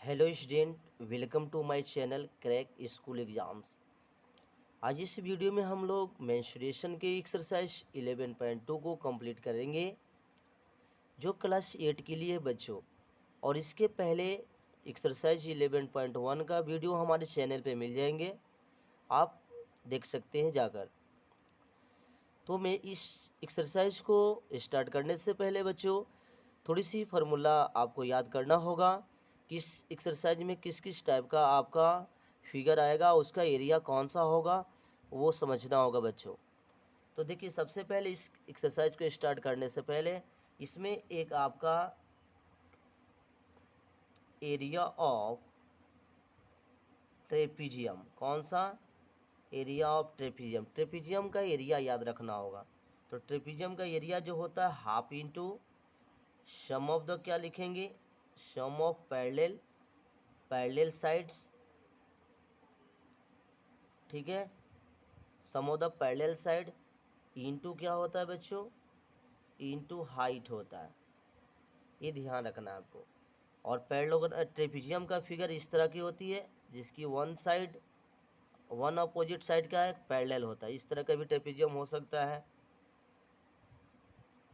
Hello student, welcome to my channel crack school exams. आज इस video में हम लोग मेंस्ट्रुएशन के एक्सरसाइज 11.2 को कंप्लीट करेंगे जो क्लास 8 के लिए बच्चों। और इसके पहले एक्सरसाइज 11.1 का वीडियो हमारे चैनल पे मिल जाएंगे, आप देख सकते हैं जाकर। तो मैं इस एक्सरसाइज को स्टार्ट करने से पहले बच्चों थोड़ी सी फार्मूला आपको याद करना होगा। किस एक्सरसाइज में किस किस टाइप का आपका फिगर आएगा, उसका एरिया कौन सा होगा, वो समझना होगा बच्चों। तो देखिए, सबसे पहले इस एक्सरसाइज को स्टार्ट करने से पहले इसमें एक आपका एरिया ऑफ ट्रेपीजियम, कौन सा एरिया ऑफ ट्रेपीजियम, ट्रेपीजियम का एरिया याद रखना होगा। तो ट्रेपीजियम का एरिया जो होता है half into sum of the, क्या लिखेंगे, सम ऑफ पैरेलल साइड्स, ठीक है, sum of the parallel side into क्या होता है बच्चों, इंटू हाइट होता है। ये ध्यान रखना है आपको। और पैरेलल ट्रेपीजियम का फिगर इस तरह की होती है जिसकी वन अपोजिट साइड का है पैरेलल होता है। इस तरह का भी ट्रेपीजियम हो सकता है,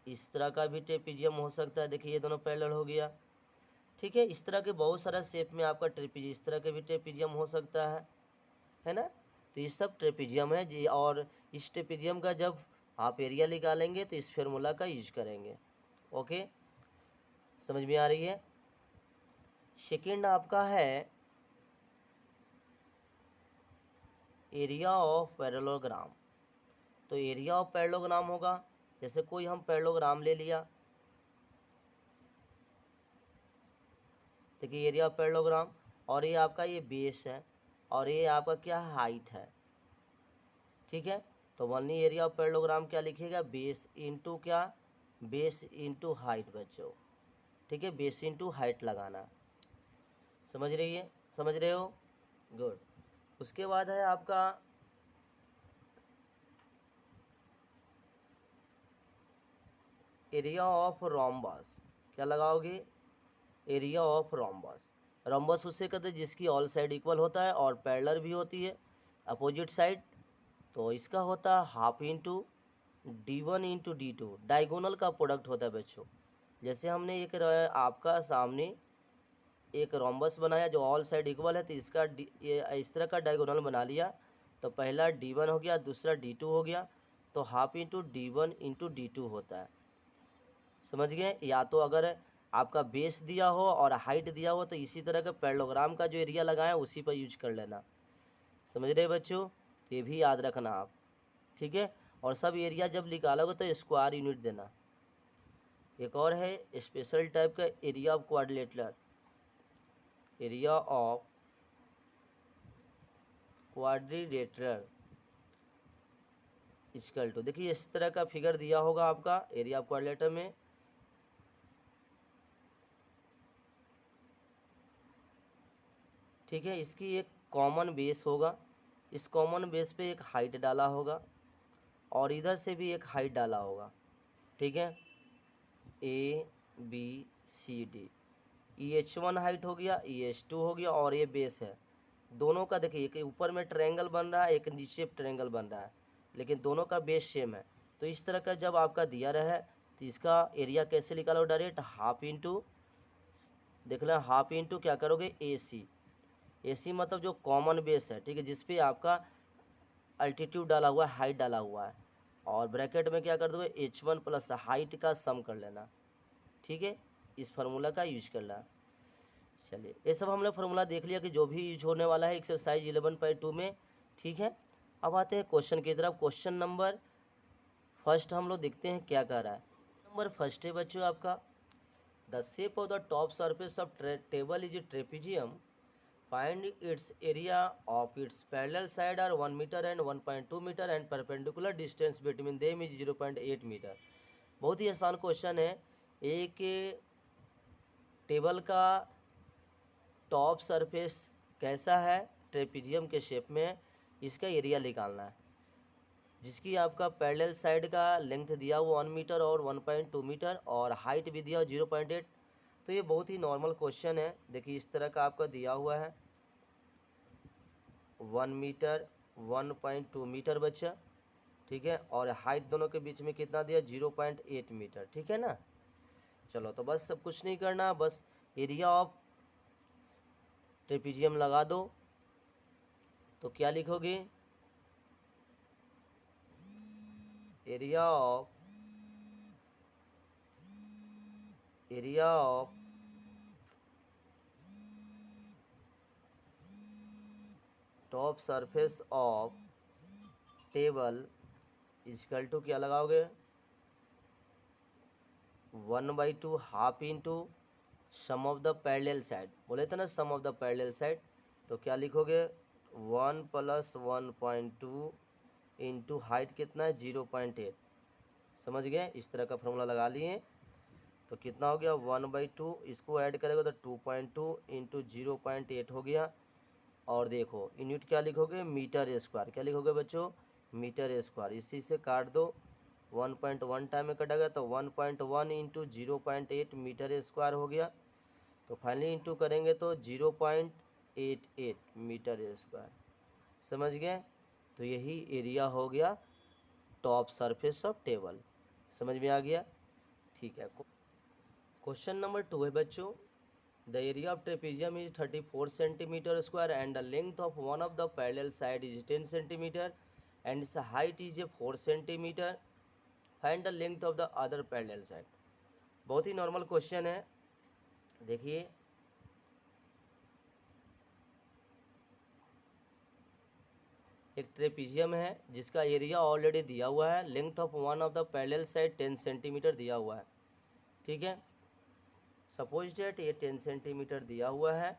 इस तरह का भी ट्रेपीजियम हो सकता है। देखिए, ये दोनों पैरेलल हो गया, ठीक है। इस तरह के बहुत सारा शेप में आपका ट्रेपीजियम, इस तरह के भी ट्रेपीजियम हो सकता है ना। तो ये सब ट्रेपीजियम है जी। और इस ट्रेपीजियम का जब आप एरिया निकालेंगे तो इस फार्मूला का यूज करेंगे। ओके, समझ में आ रही है। सेकंड आपका है एरिया ऑफ पैरेललोग्राम। तो एरिया ऑफ पैरेललोग्राम होगा, जैसे कोई हम पैरेललोग्राम ले लिया, देखिए एरिया ऑफ पैरेललोग्राम, और ये आपका ये बेस है और ये आपका क्या हाइट है, ठीक है। तो वनली एरिया ऑफ पैरेललोग्राम क्या लिखिएगा, बेस इंटू क्या, बेस इंटू हाइट बच्चों, ठीक है। बेस इंटू हाइट लगाना, समझ रहे हो, गुड। उसके बाद है आपका एरिया ऑफ रोम्बस, क्या लगाओगे, एरिया ऑफ रोम्बस। रोम्बस उसे कहते हैं जिसकी ऑल साइड इक्वल होता है और पैरेलल भी होती है अपोजिट साइड। तो इसका होता है half into D1 into D2, diagonal का प्रोडक्ट होता है बच्चों। जैसे हमने एक आपका सामने एक रोम्बस बनाया जो ऑल साइड इक्वल है, तो इसका ये इस तरह का डायगोनल बना लिया। तो पहला D1 हो गया, दूसरा D2 हो गया। तो half into D1 into D2 होता है, समझ गए। या तो अगर आपका बेस दिया हो और हाइट दिया हो तो इसी तरह का पैरेललोग्राम का जो एरिया लगाएं उसी पर यूज कर लेना, समझ रहे बच्चों। तो ये भी याद रखना आप, ठीक है। और सब एरिया जब निकालोगे तो स्क्वायर यूनिट देना। एक और है स्पेशल टाइप का area of quadrilateral, area of quadrilateral equal to, देखिए इस तरह का फिगर दिया होगा आपका एरिया ऑफ क्वाड्रिलेटरल में, ठीक है। इसकी एक कॉमन बेस होगा, इस कॉमन बेस पे एक हाइट डाला होगा और इधर से भी एक हाइट डाला होगा, ठीक है। ABCD, EH1 हाइट हो गया, EH2 हो गया और ये बेस है। दोनों का देखिए, एक ऊपर में ट्रायंगल बन रहा है, एक नीचे ट्रायंगल बन रहा है, लेकिन दोनों का बेस सेम है। तो इस तरह का जब आपका दिया रहे तो इसका एरिया कैसे निकालो, डायरेक्ट हाफ इंटू, देख लें, हाफ इंटू क्या करोगे, AC मतलब जो कॉमन बेस है, ठीक है, जिसपे आपका अल्टीट्यूड डाला हुआ है, हाइट डाला हुआ है, और ब्रैकेट में क्या कर दोगे, H1 प्लस हाइट का सम कर लेना, ठीक है। इस फार्मूला का यूज करना। चलिए, ये सब हमने फार्मूला देख लिया कि जो भी यूज होने वाला है एक्सरसाइज 11.2 में, ठीक है। अब आते हैं क्वेश्चन की तरफ। क्वेश्चन नंबर फर्स्ट हम लोग देखते हैं क्या कह रहा है। नंबर फर्स्ट है बच्चों आपका, the shape of the top surface of table is a trapezium, find its area of its parallel side are 1 meter and 1.2 meter and perpendicular distance between them is 0.8 metre. बहुत ही आसान question है। एक table का top surface कैसा है, trapezium के shape में है, इसका एरिया निकालना है, जिसकी आपका पैरेलल साइड का लेंथ दिया हुआ 1 मीटर और 1.2 मीटर और हाइट भी दिया 0.8 तो ये बहुत ही नॉर्मल क्वेश्चन है। देखिए इस तरह का आपका दिया हुआ है 1 मीटर 1.2 मीटर बच्चा, ठीक है, और हाइट दोनों के बीच में कितना दिया 0.8 मीटर, ठीक है ना। चलो तो बस सब कुछ नहीं करना, बस एरिया ऑफ ट्रेपीजियम लगा दो। तो क्या लिखोगे, area of top surface of table equal to क्या लगाओगे 1/2 half into sum of the parallel side, बोले थे ना sum of the parallel side, तो क्या लिखोगे 1 + 1.2 इंटू हाइट कितना है 0.8। समझ गए, इस तरह का फॉर्मूला लगा लिए। तो कितना हो गया 1/2, इसको ऐड करेगा तो 2.2 इंटू 0.8 हो गया। और देखो यूनिट क्या लिखोगे मीटर स्क्वायर, क्या लिखोगे बच्चों मीटर स्क्वायर, इसी से काट दो 1.1 टाइम में कटा गया तो 1.1 इंटू 0.8 मीटर स्क्वायर हो गया। तो फाइनली इंटू करेंगे तो 0.88 मीटर स्क्वायर। समझ गए, तो यही एरिया हो गया टॉप सरफेस ऑफ टेबल। समझ में आ गया, ठीक है। क्वेश्चन नंबर 2 है बच्चों, the area of trapezium is 34 centimetre square and the length of one of the parallel side is 10 centimetre and it's height is 4 centimetre, find the length of the other parallel side. बहुत ही normal question है। देखिए एक trapezium है जिसका area already दिया हुआ है, length of one of the parallel side 10 centimetre दिया हुआ है, ठीक है। सपोज डेट ये 10 सेंटीमीटर दिया हुआ है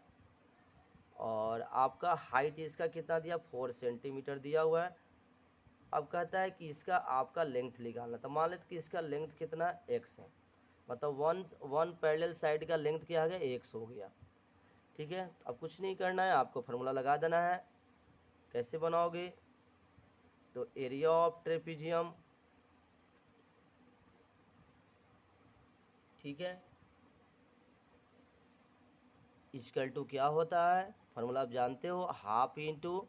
और आपका हाइट इसका कितना दिया 4 सेंटीमीटर दिया हुआ है। अब कहता है कि इसका आपका लेंथ निकालना, तो मान लेते कि इसका लेंथ कितना x है, मतलब वन पैरेलल साइड का लेंथ क्या आ गया x हो गया, ठीक है। अब कुछ नहीं करना है, आपको फार्मूला लगा देना है। कैसे बनाओगे, तो एरिया ऑफ ट्रेपेजियम, ठीक है, इक्वल टू क्या होता है, फार्मूला आप जानते हो, हाफ इंटू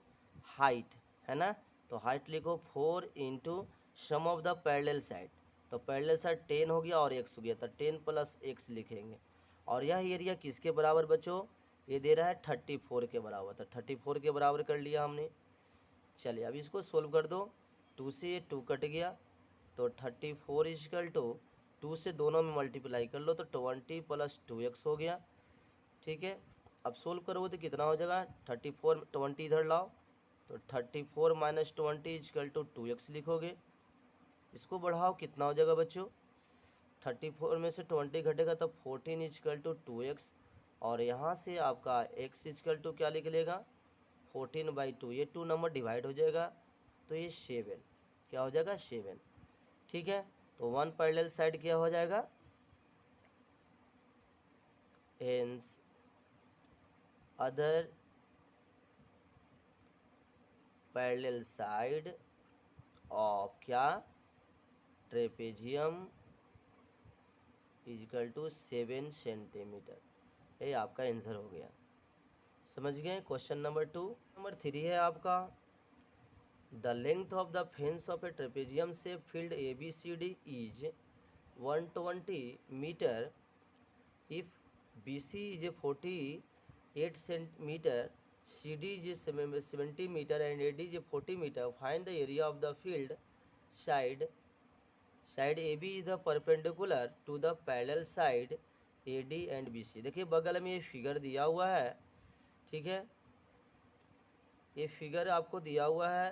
हाइट, है ना। तो हाइट लिखो 4 into sum of the parallel side, तो पैरेलल साइड 10 हो गया और x हो गया, तो 10 + x लिखेंगे। और यह एरिया किसके बराबर बच्चों, ये दे रहा है 34 के बराबर, तो 34 के बराबर कर लिया हमने। चलिए अब इसको सोल्व कर दो, 2 से ये 2 कट गया, तो 34 इक्वल टू 2 से दोनों में मल्टीप्लाई कर लो तो 20 + 2x हो गया, ठीक है। अब सोल्व करोगे तो कितना हो जाएगा 34, 20 इधर लाओ, तो 34 - 20 इक्वल टू 2x लिखोगे। इसको बढ़ाओ कितना हो जाएगा बच्चों, 34 में से 20 घटेगा तो 14 इक्वल टू 2x, और यहाँ से आपका x इक्वल टू क्या लिख लेगा 14/2, ये 2 नंबर डिवाइड हो जाएगा तो ये 7, क्या हो जाएगा 7, ठीक है। तो वन पैरेलल साइड क्या हो जाएगा, hence other parallel side of क्या ट्रेपेजियम इक्वल टू 7 सेंटीमीटर, ये आपका आंसर हो गया। समझ गए। Question number 2। नंबर 3 है आपका, the length of the fence of a trapezium से field ABCD is 120 metre if BC is 48 centimetre, CD is 70 meter and AD is 40 meter. Find the area of the field side. Side AB is the perpendicular to the parallel side AD and BC. देखिए बगल में ये figure दिया हुआ है, ठीक है, ये फिगर आपको दिया हुआ है।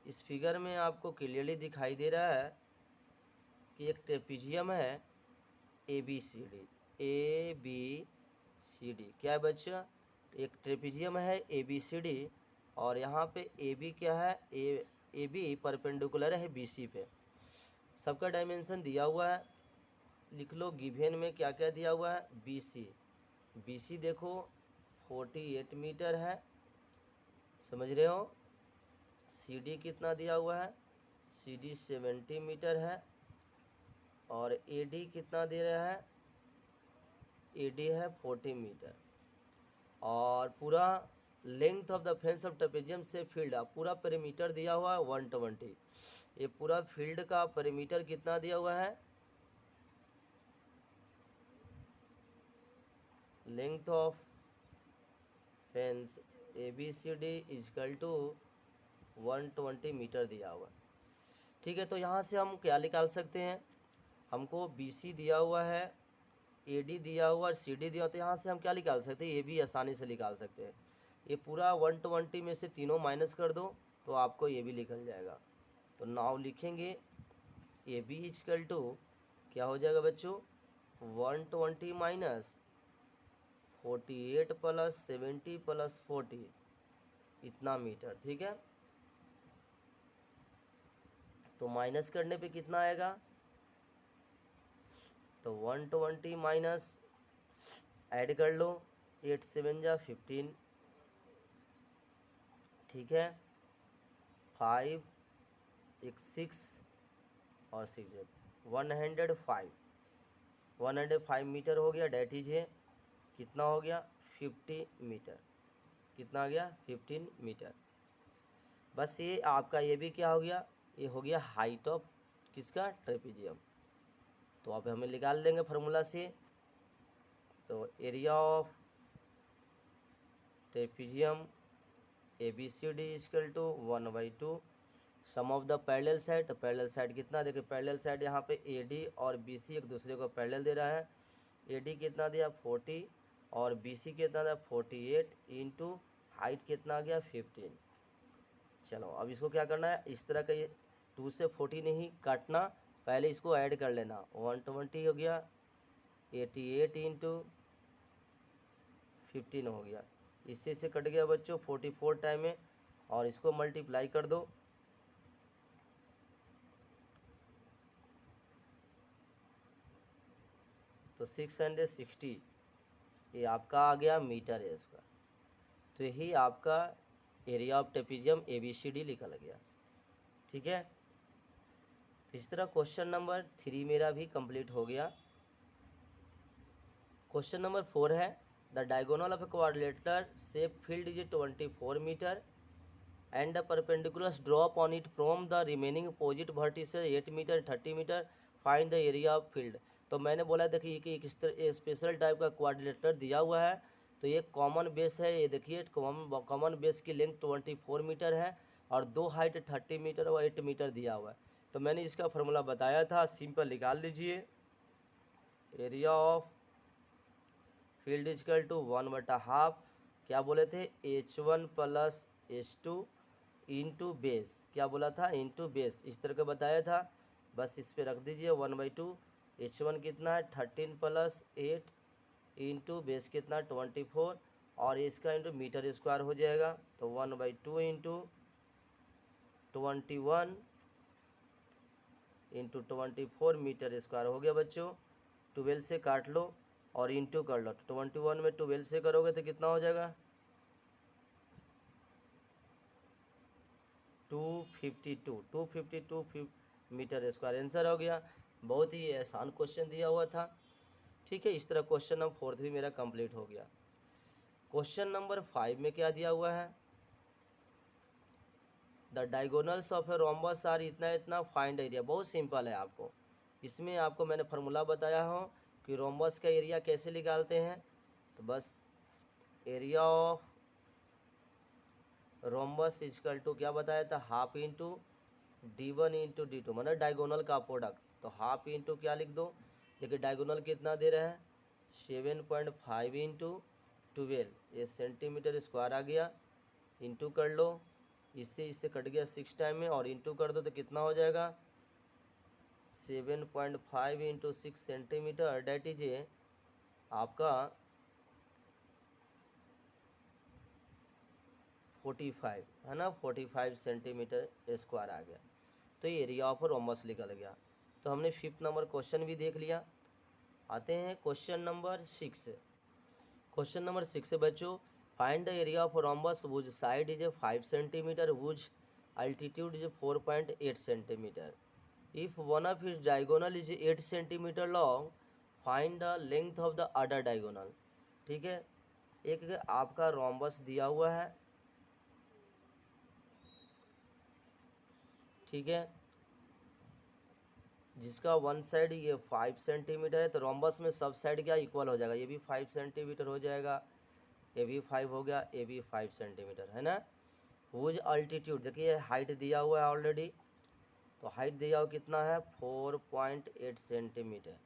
इस फिगर में आपको क्लियरली दिखाई दे रहा है कि एक ट्रेपेजियम है ABCD, ABCD क्या है बच्चा, एक ट्रेपेजियम है ABCD, और यहाँ पे AB क्या है, AB परपेंडिकुलर है BC पे। सबका डायमेंशन दिया हुआ है, लिख लो गिवन में क्या क्या दिया हुआ है, BC देखो 48 मीटर है, समझ रहे हो। CD कितना दिया हुआ है, CD 70 मीटर है, और AD कितना दे रहा है AD है 40 मीटर, और पूरा length of the fence of trapezium से फील्ड पूरा पेरीमीटर दिया हुआ है 120। ये पूरा फील्ड का पेरीमीटर कितना दिया हुआ है, length of fence ABCD equal to 120 metre दिया हुआ है। ठीक है, तो यहाँ से हम क्या निकाल सकते हैं, हमको BC दिया हुआ है, AD दिया हुआ और CD दिया हुआ, तो यहाँ से हम क्या निकाल सकते हैं, ये भी आसानी से निकाल सकते हैं। ये पूरा 120 में से तीनों माइनस कर दो तो आपको ये भी निकल जाएगा। तो नाउ लिखेंगे AB इजकल टू क्या हो जाएगा बच्चों, 120 माइनस 48 प्लस 70 प्लस 40 इतना मीटर। ठीक है, तो माइनस करने पे कितना आएगा, तो 120 माइनस ऐड कर लो, 8 7 जा 15, ठीक है, 5 एक 6 और 6 105 मीटर हो गया। डैट इज है कितना हो गया, 50 मीटर। कितना आ गया, 15 मीटर। बस ये आपका ये भी क्या हो गया, ये हो गया हाइट ऑफ किसका, ट्रेपेजियम। तो अब हमें निकाल लेंगे फार्मूला से। तो area of trapezium ABCD equal to 1/2 sum of the parallel side. तो पैरेलल साइड कितना, देखिए पैरेलल साइड यहाँ पे AD और BC एक दूसरे को पैरेलल दे रहा है। AD कितना दिया 40 और BC कितना दिया 48 इंटू हाइट कितना आ गया 15। चलो अब इसको क्या करना है, इस तरह का ये 2 से 40 नहीं काटना, पहले इसको ऐड कर लेना। 120 हो गया, 88 इंटू 15 हो गया, इससे से कट गया बच्चों 44 टाइम में, और इसको मल्टीप्लाई कर दो। तो 660 ये आपका आ गया मीटर है इसका। तो यही आपका एरिया ऑफ ट्रेपेजियम ABCD निकल गया। ठीक है, इस तरह क्वेश्चन नंबर 3 मेरा भी कंप्लीट हो गया। क्वेश्चन नंबर 4 है, the diagonal of a quadrilateral shape field is 24 metre and the perpendicular drop on it from the remaining opposite vertices 8 metre 30 metre, find the area of field. तो मैंने बोला देखिए कि एक स्पेशल टाइप का quadrilateral दिया हुआ है, तो ये कॉमन बेस है। ये देखिए कॉमन बेस की लेंथ 24 मीटर है और दो हाइट 30 मीटर और 8 मीटर दिया हुआ है। तो मैंने इसका फार्मूला बताया था, सिंपल निकाल लीजिए। Area of field equal to 1/2 क्या बोले थे, H1 plus H2 into base. क्या बोला था, इंटू बेस, इस तरह का बताया था। बस इस पे रख दीजिए 1/2। H1 कितना है 13 प्लस 8 इंटू बेस कितना 24 और इसका इंटू मीटर स्क्वायर हो जाएगा। तो 1/2 इंटू 21 इंटू 24 मीटर स्क्वायर हो गया बच्चों। 12 से काट लो और इंटू कर लो। 21 में 12 से करोगे तो कितना हो जाएगा 252 मीटर स्क्वायर आंसर हो गया। बहुत ही आसान क्वेश्चन दिया हुआ था। ठीक है, इस तरह क्वेश्चन नंबर 4 भी मेरा कंप्लीट हो गया। क्वेश्चन नंबर 5 में क्या दिया हुआ है, the diagonals of a rhombus are इतना इतना, फाइंड एरिया। बहुत सिंपल है, आपको इसमें आपको मैंने फार्मूला बताया हो कि रोम्बस का एरिया कैसे निकालते हैं। तो बस area of rhombus equal to क्या बताया था, half into D1 into D2, मतलब डायगोनल का प्रोडक्ट। तो हाफ इंटू क्या लिख दो, देखिए डायगोनल कितना दे रहा है 7.5 इंटू 12, ये सेंटीमीटर स्क्वायर आ गया। इंटू कर लो, इससे कट गया 6 टाइम में और इंटू कर दो तो कितना हो जाएगा 7.5 इंटू 6 सेंटीमीटर, डैट इज आपका 45 है ना, 45 सेंटीमीटर स्क्वायर आ गया। तो ये एरिया ऑफ रोम्बस निकल गया। तो हमने 5th नंबर क्वेश्चन भी देख लिया। आते हैं क्वेश्चन नंबर 6। क्वेश्चन नंबर 6 बच्चों, find the area of rhombus was side is 5 centimetre, was altitude is 4.8 centimetre. If one of its diagonal is 8 centimetre long, find the length of the other diagonal. ठीक है, एक आपका rhombus दिया हुआ है, ठीक है, जिसका वन साइड ये 5 सेंटीमीटर है, तो रोम्बस में सब साइड क्या इक्वल हो जाएगा, ये भी 5 सेंटीमीटर हो जाएगा, ये भी 5 हो गया, ये भी 5 सेंटीमीटर है ना। वुज अल्टीट्यूड देखिए हाइट दिया हुआ है ऑलरेडी, तो हाइट दिया हुआ कितना है 4.8 सेंटीमीटर।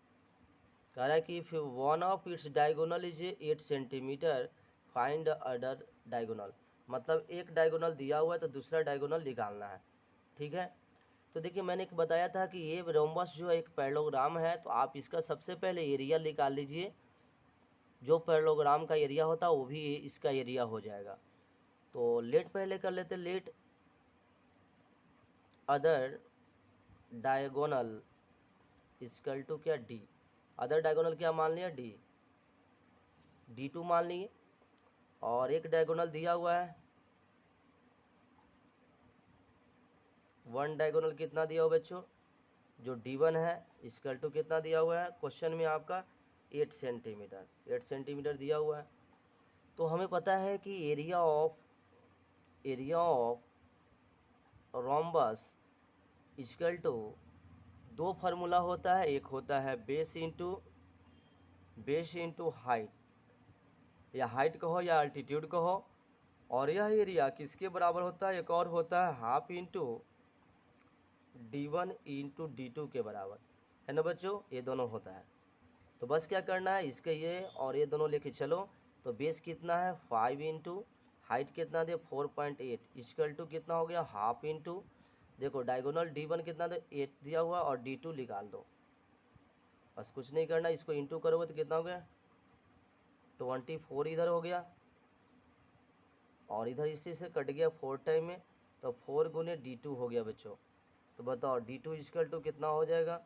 कह रहा है कि if one of its diagonal is 8 centimetre find other diagonal, मतलब एक डायगोनल दिया हुआ है तो दूसरा डायगोनल निकालना है। ठीक है, तो देखिए मैंने एक बताया था कि ये रोम्बस जो एक पैरेललोग्राम है, तो आप इसका सबसे पहले एरिया निकाल लीजिए, जो पैरेललोग्राम का एरिया होता है वो भी इसका एरिया हो जाएगा। तो लेट पहले कर लेते, let other diagonal equal to क्या डी, अदर डायगोनल क्या मान लिया डी, D2 मान लिए, और एक डायगोनल दिया हुआ है, वन डायगोनल कितना दिया हुआ बच्चों, जो D1 है इक्वल टू कितना दिया हुआ है क्वेश्चन में आपका 8 सेंटीमीटर, 8 सेंटीमीटर दिया हुआ है। तो हमें पता है कि area of rhombus equal to दो फार्मूला होता है, एक होता है बेस इंटू हाइट, या हाइट कहो या अल्टीट्यूड कहो, और यह एरिया किसके बराबर होता है, एक और होता है half into D1 into D2 के बराबर, है ना बच्चों, ये दोनों होता है। तो बस क्या करना है, इसके ये और ये दोनों लेके चलो, तो बेस कितना है 5 इंटू हाइट कितना दे 4.8 इक्वल टू कितना हो गया हाफ इंटू, देखो डायगोनल D1 कितना दे 8 दिया हुआ और D2 निकाल दो, बस कुछ नहीं करना, इसको इंटू करोगे तो कितना हो गया 24 इधर हो गया, और इधर इसी से कट गया 4 टाइम में, तो 4 गुने D2 हो गया बच्चों। तो बताओ D2 इक्वल टू कितना हो जाएगा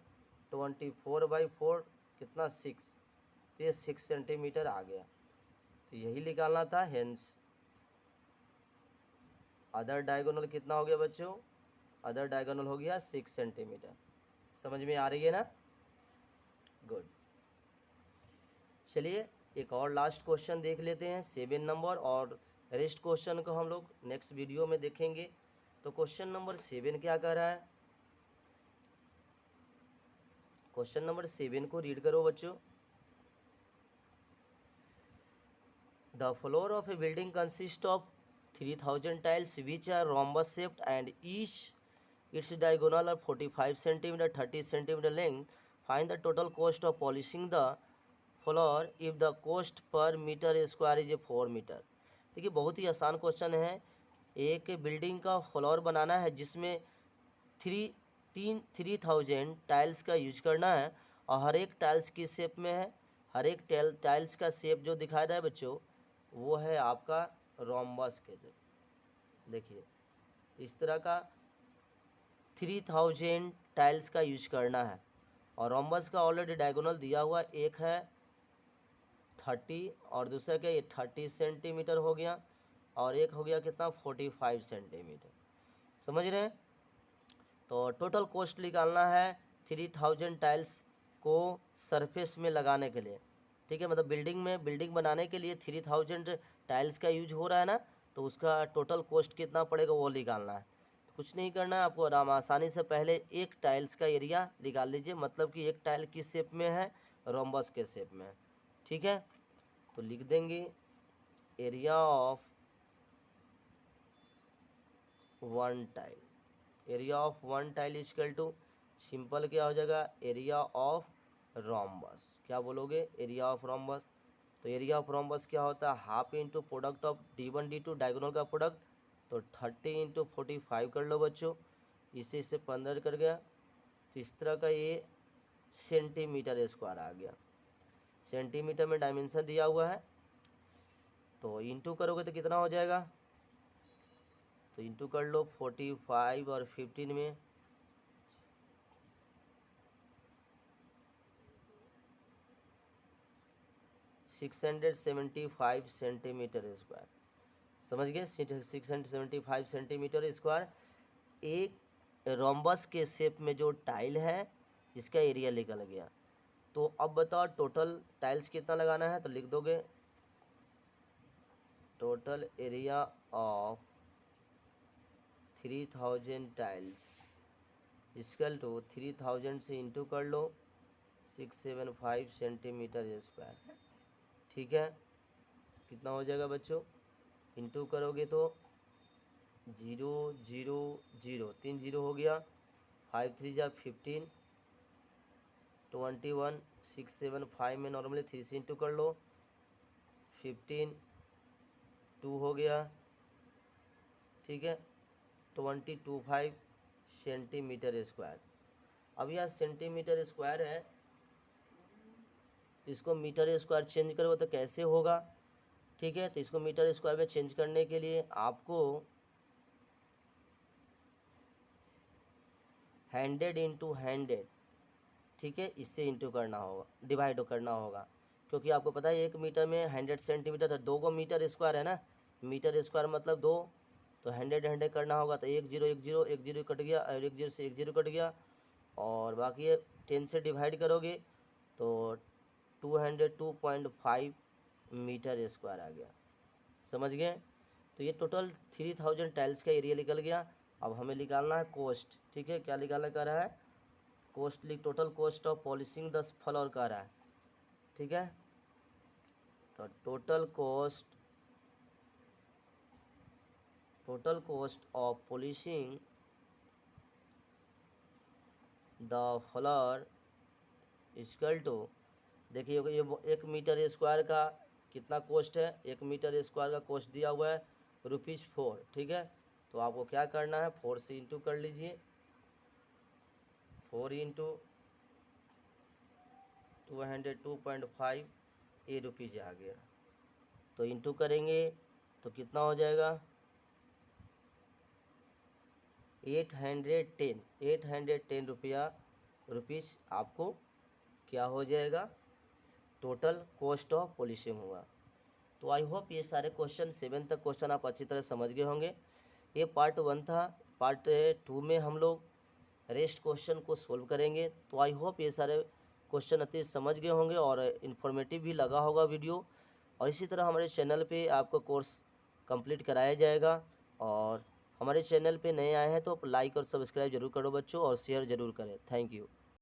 24/4 कितना 6, तो ये 6 सेंटीमीटर आ गया। तो यही निकालना था, हेंस अदर डायगोनल कितना हो गया बच्चों, अदर डायगोनल हो गया 6 सेंटीमीटर। समझ में आ रही है ना, गुड। चलिए एक और लास्ट क्वेश्चन देख लेते हैं 7 नंबर, और रेस्ट क्वेश्चन को हम लोग नेक्स्ट वीडियो में देखेंगे। तो क्वेश्चन नंबर 7 क्या कह रहा है, क्वेश्चन नंबर 7 को रीड करो बच्चों। The floor of A building consist of 3000 tiles which are rhombus shaped and each its diagonal are 45 centimeter 30 centimeter length. Find the total cost of polishing the floor if the cost per meter square is 4 metre. देखिए बहुत ही आसान question है, एक building का floor बनाना है जिसमें 3000 tiles का यूज करना है, और हर एक टाइल्स किस शेप में है, हर एक टाइल्स का शेप जो दिखाया रहा है बच्चों वो है आपका रोम्बस के शेप। देखिए इस तरह का 3000 टाइल्स का यूज करना है, और रोम्बस का ऑलरेडी डायगोनल दिया हुआ, एक है 30 और दूसरा क्या ये 30 सेंटीमीटर हो गया, और एक हो गया कितना 45 सेंटीमीटर। समझ रहे हैं, तो टोटल कॉस्ट निकालना है 3000 टाइल्स को सरफेस में लगाने के लिए। ठीक है, मतलब बिल्डिंग बनाने के लिए 3000 टाइल्स का यूज हो रहा है ना, तो उसका टोटल कॉस्ट कितना पड़ेगा वो निकालना है। तो कुछ नहीं करना है आपको, आराम आसानी से पहले एक टाइल्स का एरिया निकाल लीजिए, मतलब कि एक टाइल किस शेप में है, रोम्बस के शेप में है। ठीक है, तो लिख देंगे area of one tile, area of one tile equal to simple क्या हो जाएगा एरिया ऑफ रोम्बस, क्या बोलोगे एरिया ऑफ रोम्बस। तो एरिया ऑफ रोम्बस क्या होता है half into product of D1 D2 diagonal का प्रोडक्ट, तो 30 इंटू 45 कर लो बच्चों, इसी से 15 कर गया, तो इस तरह का ये सेंटीमीटर स्क्वायर आ गया। सेंटीमीटर में डायमेंशन दिया हुआ है, तो इंटू करोगे तो कितना हो जाएगा, तो इंटू कर लो 45 और 15 में, सिक्स 675 सेंटीमीटर स्क्वायर। समझ गए, 675 सेंटीमीटर स्क्वायर एक रोम्बस के शेप में जो टाइल है इसका एरिया निकल गया। तो अब बताओ टोटल टाइल्स कितना लगाना है, तो लिख दोगे total area of 3000 tiles equal to 3000 से इंटू कर लो 675 सेंटीमीटर स्क्वायर। ठीक है, कितना हो जाएगा बच्चों, इंटू करोगे तो 0 0 0 3 जीरो हो गया, 5 3 जा 15 21 675 में नॉर्मली 3 से इंटू कर लो 15 2 हो गया। ठीक है, 225 सेंटीमीटर स्क्वायर। अब यह सेंटीमीटर स्क्वायर है तो इसको मीटर स्क्वायर चेंज करोगे तो कैसे होगा। ठीक है, तो इसको मीटर स्क्वायर में चेंज करने के लिए आपको 100 इंटू 100, ठीक है, इससे इंटू करना होगा, डिवाइड करना होगा, क्योंकि आपको पता है 1 मीटर में 100 सेंटीमीटर, तो 2 को मीटर स्क्वायर है ना, मीटर स्क्वायर मतलब 2, तो 100 100 करना होगा, तो 1 0 1 0 1 0 कट गया, और 1 0 से 1 0 कट गया, और बाकी ये 10 से डिवाइड करोगे तो 202.5 मीटर स्क्वायर आ गया। समझ गए। तो ये टोटल 3000 टाइल्स का एरिया निकल गया। अब हमें निकालना है कॉस्ट। ठीक है, क्या निकालना कह रहा है, cost, total cost of polishing the floor कह रहा है। ठीक है, तो total cost of polishing the floor equal to, देखिए ये 1 मीटर स्क्वायर का कितना कॉस्ट है, 1 मीटर स्क्वायर का कॉस्ट दिया हुआ है ₹4। ठीक है, तो आपको क्या करना है, 4 से इंटू कर लीजिए, 4 इंटू 202.5 ये रुपीज़ आ गया। तो इंटू करेंगे तो कितना हो जाएगा, 810 रुपीज़ आपको क्या हो जाएगा, टोटल कॉस्ट ऑफ पॉलिशिंग हुआ। तो आई होप ये सारे क्वेश्चन 7 तक क्वेश्चन आप अच्छी तरह समझ गए होंगे। ये पार्ट 1 था। पार्ट 2 में हम लोग रेस्ट क्वेश्चन को सोल्व करेंगे। तो आई होप ये सारे क्वेश्चन अच्छे समझ गए होंगे और इन्फॉर्मेटिव भी लगा होगा वीडियो। और इसी तरह हमारे चैनल पे आपको कोर्स कंप्लीट कराया जाएगा। और हमारे चैनल पे नए आए हैं तो लाइक और सब्सक्राइब जरूर करो बच्चों, और शेयर ज़रूर करें। Thank you.